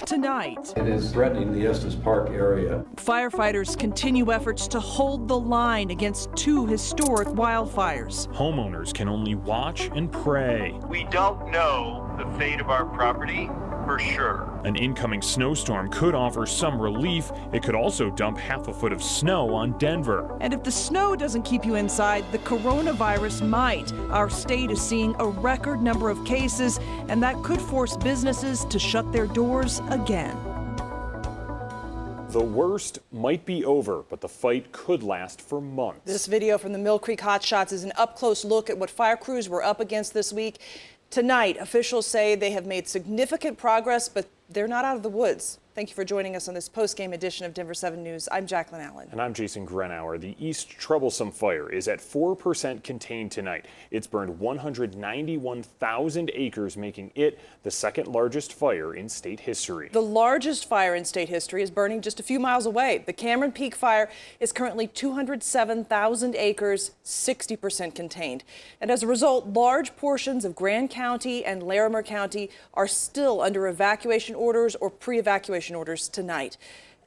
Tonight, it is threatening the Estes Park area. Firefighters continue efforts to hold the line against 2 historic wildfires. Homeowners can only watch and pray. We don't know the fate of our property for sure. An incoming snowstorm could offer some relief. It could also dump half a foot of snow on Denver. And if the snow doesn't keep you inside, the coronavirus might. Our state is seeing a record number of cases, and that could force businesses to shut their doors again. The worst might be over, but the fight could last for months. This video from the Mill Creek Hotshots is an up-close look at what fire crews were up against this week. Tonight, officials say they have made significant progress, but they're not out of the woods. Thank you for joining us on this post-game edition of Denver7 News. I'm Jacqueline Allen. And I'm Jason Grenauer. The East Troublesome fire is at 4% contained tonight. It's burned 191,000 acres, making it the second largest fire in state history. The largest fire in state history is burning just a few miles away. The Cameron Peak fire is currently 207,000 acres, 60% contained. And as a result, large portions of Grand County and Larimer County are still under evacuation orders or pre-evacuation orders tonight.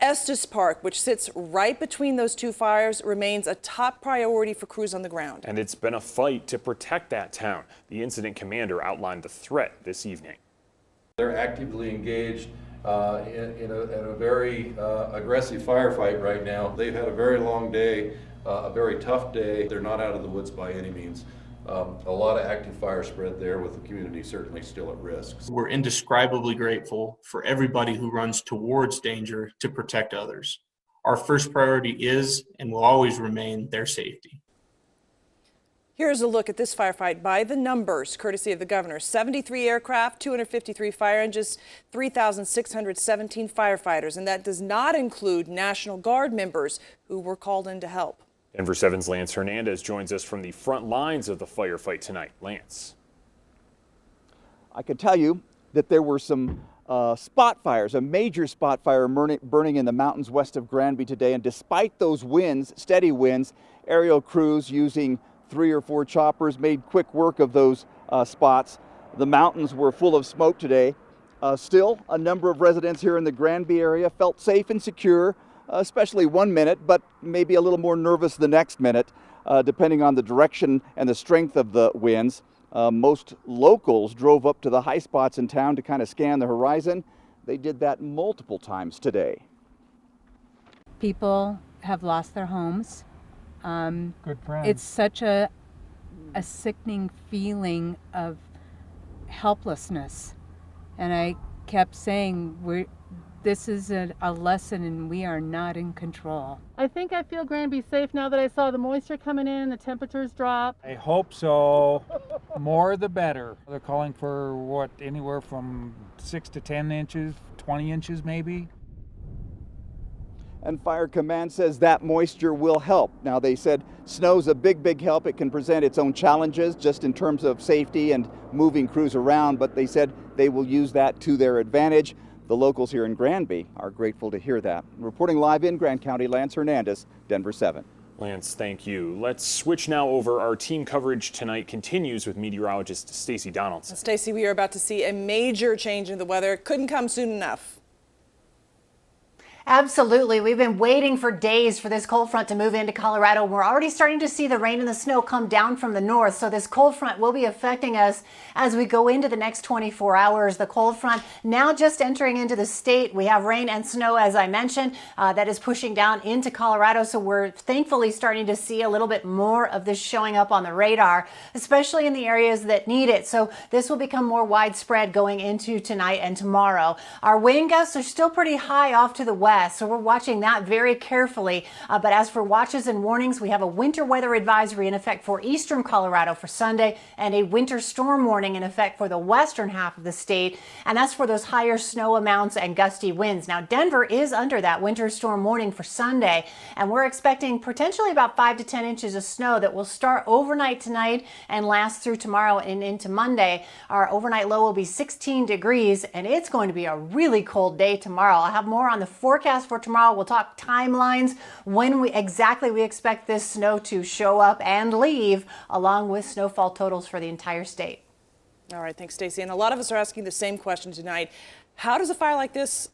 Estes Park, which sits right between those 2 fires, remains a top priority for crews on the ground. And it's been a fight to protect that town. The incident commander outlined the threat this evening. They're actively engaged in a very aggressive firefight right now. They've had a very long day, a very tough day. They're not out of the woods by any means. A lot of active fire spread there, with the community certainly still at risk. We're indescribably grateful for everybody who runs towards danger to protect others. Our first priority is and will always remain their safety. Here's a look at this firefight by the numbers, courtesy of the governor. 73 aircraft, 253 fire engines, 3,617 firefighters, and that does not include National Guard members who were called in to help. Denver7's Lance Hernandez joins us from the front lines of the firefight tonight. Lance. I can tell you that there were some spot fires, a major spot fire burning in the mountains west of Granby today. And despite those winds, steady winds, aerial crews using 3 or 4 choppers made quick work of those spots. The mountains were full of smoke today. Still, a number of residents here in the Granby area felt safe and secure, especially one minute, but maybe a little more nervous the next minute, depending on the direction and the strength of the winds. Most locals drove up to the high spots in town to kind of scan the horizon. They did that multiple times today. People have lost their homes. Good friend. It's such a sickening feeling of helplessness. And I kept saying, this is a lesson and we are not in control. I think I feel Granby safe now that I saw the moisture coming in, the temperatures drop. I hope so. More the better. They're calling for what, anywhere from 6 to 10 inches, 20 inches maybe. And Fire Command says that moisture will help. Now, they said snow's a big help. It can present its own challenges just in terms of safety and moving crews around, but they said they will use that to their advantage. The locals here in Granby are grateful to hear that. Reporting live in Grand County, Lance Hernandez, Denver7. Lance, thank you. Let's switch now over. Our team coverage tonight continues with meteorologist Stacey Donaldson. Stacey, we are about to see a major change in the weather. It couldn't come soon enough. Absolutely. We've been waiting for days for this cold front to move into Colorado. We're already starting to see the rain and the snow come down from the north. So this cold front will be affecting us as we go into the next 24 hours. The cold front now just entering into the state. We have rain and snow, as I mentioned, that is pushing down into Colorado. So we're thankfully starting to see a little bit more of this showing up on the radar, especially in the areas that need it. So this will become more widespread going into tonight and tomorrow. Our wind gusts are still pretty high off to the west. So we're watching that very carefully. But as for watches and warnings, we have a winter weather advisory in effect for eastern Colorado for Sunday and a winter storm warning in effect for the western half of the state. And that's for those higher snow amounts and gusty winds. Now, Denver is under that winter storm warning for Sunday, and we're expecting potentially about 5 to 10 inches of snow that will start overnight tonight and last through tomorrow and into Monday. Our overnight low will be 16 degrees, and it's going to be a really cold day tomorrow. I'll have more on the forecast for tomorrow. We'll talk timelines, when we expect this snow to show up and leave, along with snowfall totals for the entire state. All right, thanks, Stacey. And a lot of us are asking the same question tonight. How does a fire like this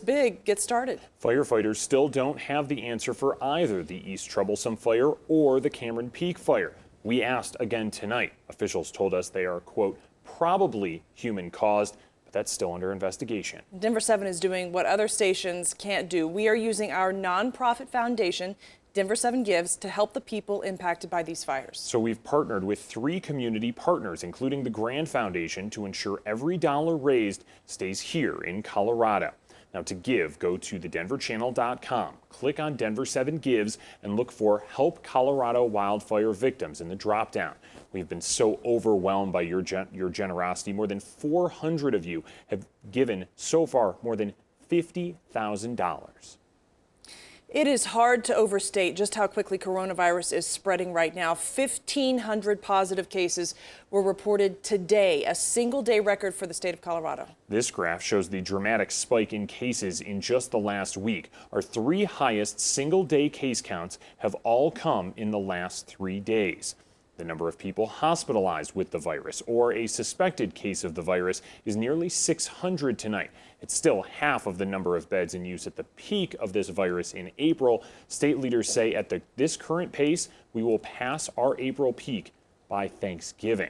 big get started? Firefighters still don't have the answer for either the East Troublesome fire or the Cameron Peak fire. We asked again tonight. Officials told us they are, quote, probably human caused, but that's still under investigation. Denver7 is doing what other stations can't do. We are using our nonprofit foundation, Denver7 Gives, to help the people impacted by these fires. So we've partnered with 3 community partners, including the Grand Foundation, to ensure every dollar raised stays here in Colorado. Now to give, go to thedenverchannel.com, click on Denver7 Gives, and look for Help Colorado Wildfire Victims in the drop-down. We've been so overwhelmed by your generosity. More than 400 of you have given so far more than $50,000. It is hard to overstate just how quickly coronavirus is spreading right now. 1,500 positive cases were reported today, a single-day record for the state of Colorado. This graph shows the dramatic spike in cases in just the last week. Our 3 highest single-day case counts have all come in the last 3 days. The number of people hospitalized with the virus or a suspected case of the virus is nearly 600 tonight. It's still half of the number of beds in use at the peak of this virus in April. State leaders say at this current pace, we will pass our April peak by Thanksgiving.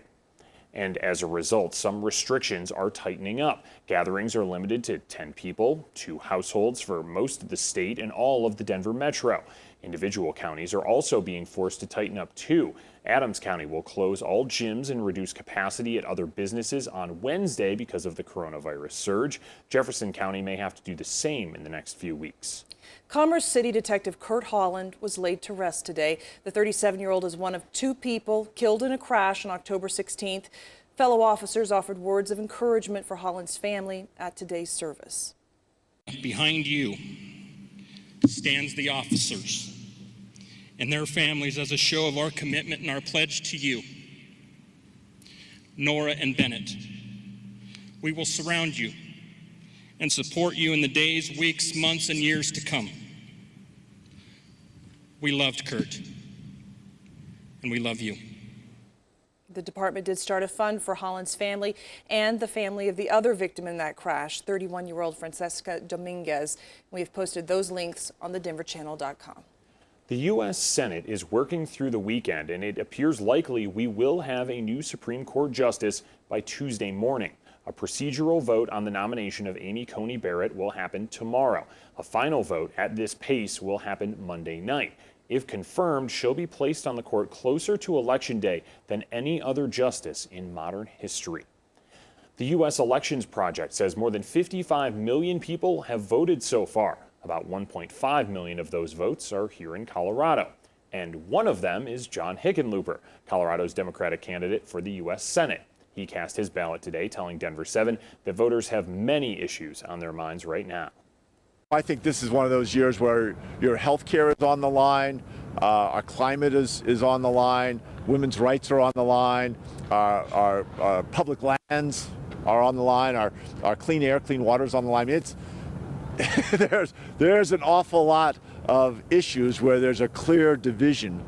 And as a result, some restrictions are tightening up. Gatherings are limited to 10 people, 2 households for most of the state and all of the Denver metro. Individual counties are also being forced to tighten up too. Adams County will close all gyms and reduce capacity at other businesses on Wednesday because of the coronavirus surge. Jefferson County may have to do the same in the next few weeks. Commerce City Detective CURT Holland was laid to rest today. The 37-year-old is one of 2 people killed in a crash on October 16th. Fellow officers offered words of encouragement for Holland's family at today's service. Behind you stands the officers and their families as a show of our commitment and our pledge to you. Nora and Bennett, we will surround you and support you in the days, weeks, months, and years to come. We loved Kurt, and we love you. The department did start a fund for Holland's family and the family of the other victim in that crash, 31-year-old Francesca Dominguez. We have posted those links on thedenverchannel.com. The U.S. Senate is working through the weekend, and it appears likely we will have a new Supreme Court justice by Tuesday morning. A procedural vote on the nomination of Amy Coney Barrett will happen tomorrow. A final vote at this pace will happen Monday night. If confirmed, she'll be placed on the court closer to Election Day than any other justice in modern history. The U.S. Elections Project says more than 55 million people have voted so far. About 1.5 million of those votes are here in Colorado. And one of them is John Hickenlooper, Colorado's Democratic candidate for the U.S. Senate. He cast his ballot today, telling Denver7 that voters have many issues on their minds right now. I think this is one of those years where your health care is on the line, our climate is on the line, women's rights are on the line, our public lands are on the line, our clean air, clean water is on the line. It's there's an awful lot of issues where there's a clear division.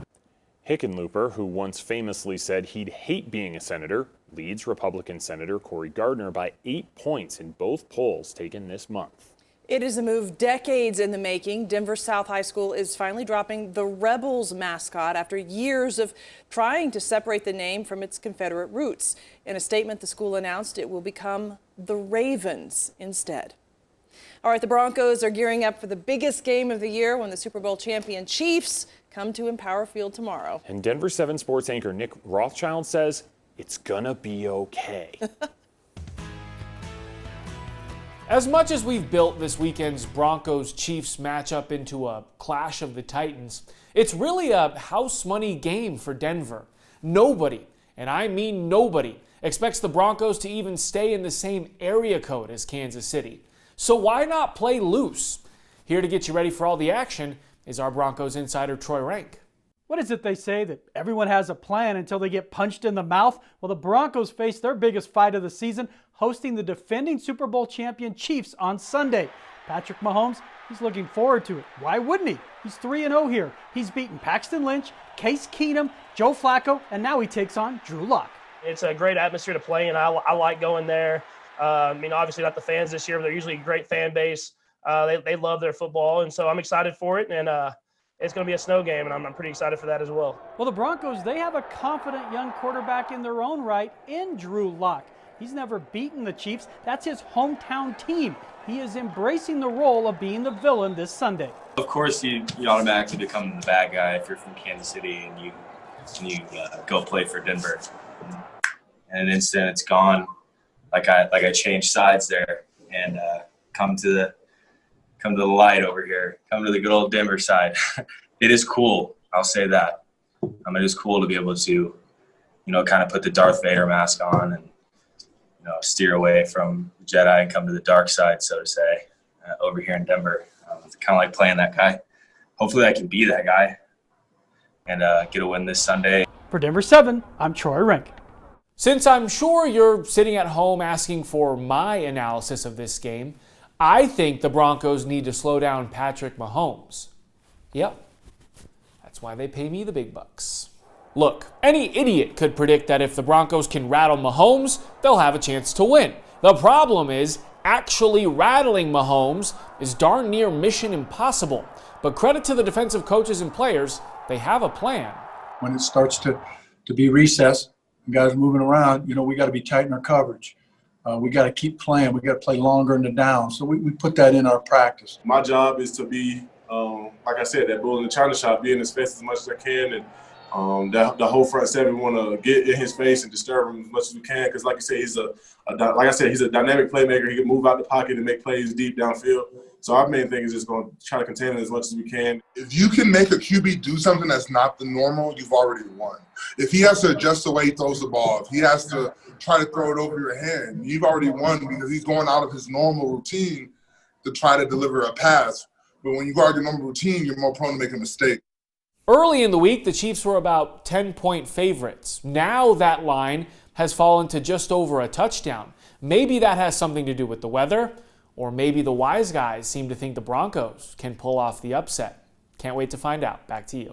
Hickenlooper, who once famously said he'd hate being a senator, leads Republican Senator Cory Gardner by 8 points in both polls taken this month. It is a move decades in the making. Denver South High School is finally dropping the Rebels mascot after years of trying to separate the name from its Confederate roots. In a statement, the school announced it will become the Ravens instead. All right, the Broncos are gearing up for the biggest game of the year when the Super Bowl champion Chiefs come to Empower Field tomorrow. And Denver7 sports anchor Nick Rothschild says it's gonna be okay. As much as we've built this weekend's Broncos-Chiefs matchup into a clash of the Titans, it's really a house money game for Denver. Nobody, and I mean nobody, expects the Broncos to even stay in the same area code as Kansas City. So why not play loose? Here to get you ready for all the action is our Broncos insider Troy Renck. What is it they say, that everyone has a plan until they get punched in the mouth? Well, the Broncos face their biggest fight of the season, hosting the defending Super Bowl champion Chiefs on Sunday. Patrick Mahomes, he's looking forward to it. Why wouldn't he? He's 3-0 here. He's beaten Paxton Lynch, Case Keenum, Joe Flacco, and now he takes on Drew Lock. It's a great atmosphere to play in. I like going there. Obviously not the fans this year, but they're usually a great fan base. They love their football, and so I'm excited for it. And it's going to be a snow game, and I'm pretty excited for that as well. Well, the Broncos, they have a confident young quarterback in their own right in Drew Lock. He's never beaten the Chiefs. That's his hometown team. He is embracing the role of being the villain this Sunday. Of course, you automatically become the bad guy if you're from Kansas City and you go play for Denver. In an instant, it's gone. Like I changed sides there and come to the light over here. Come to the good old Denver side. It is cool. I'll say that. It is cool to be able to, kind of put the Darth Vader mask on and steer away from the Jedi and come to the dark side, so to say, over here in Denver. It's kind of like playing that guy. Hopefully I can be that guy and get a win this Sunday. For Denver7, I'm Troy Renck. Since I'm sure you're sitting at home asking for my analysis of this game, I think the Broncos need to slow down Patrick Mahomes. Yep, that's why they pay me the big bucks. Look, any idiot could predict that if the Broncos can rattle Mahomes, they'll have a chance to win. The problem is, actually rattling Mahomes is darn near mission impossible. But credit to the defensive coaches and players, they have a plan. When it starts to be recess, and guys moving around, we got to be tight in our coverage. We got to keep playing. We got to play longer in the down. So we put that in our practice. My job is to be, like I said, that bull in the china shop, be in his face as much as I can. And the whole front seven, we want to get in his face and disturb him as much as we can. Because like you said, he's a dynamic playmaker. He can move out the pocket and make plays deep downfield. So our main thing is just going to try to contain him as much as we can. If you can make a QB do something that's not the normal, you've already won. If he has to adjust the way he throws the ball, if he has to try to throw it over your head, you've already won because he's going out of his normal routine to try to deliver a pass. But when you go out of your normal routine, you're more prone to make a mistake. Early in the week, the Chiefs were about 10-point favorites. Now that line has fallen to just over a touchdown. Maybe that has something to do with the weather, or maybe the wise guys seem to think the Broncos can pull off the upset. Can't wait to find out. Back to you.